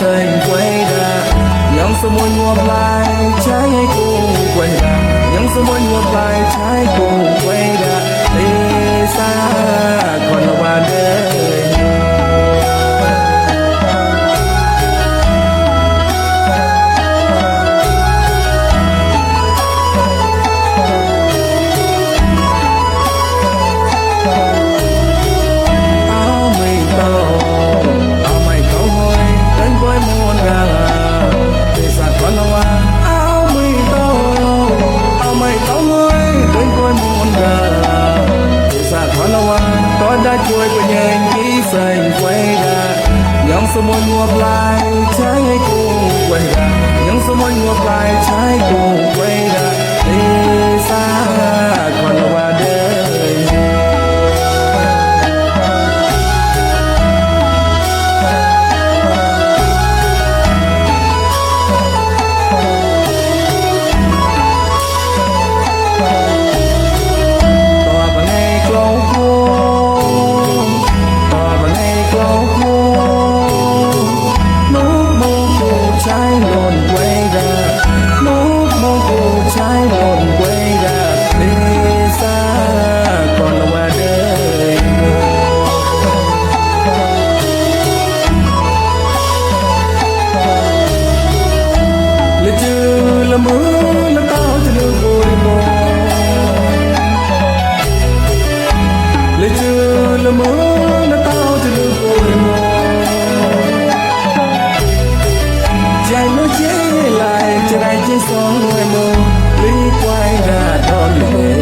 xanh quay ra những số môi ngọt lại trái cùng quay ra những số môi ngọt lại trái cùng quay ra đi xa còn là qua đời cuối của nhanh ký xanh quay ra những số môi ngược lại trái cùng quay ra những số môi ngược lại trái cùng quay ra đi xa còn là qua đời là mưa là tao cho lưu vui mồ lệ chưa là mưa là tao cho lưu vui mồ chạy nó chế lại cho đại chế son người mơ lý quay ra đón lệ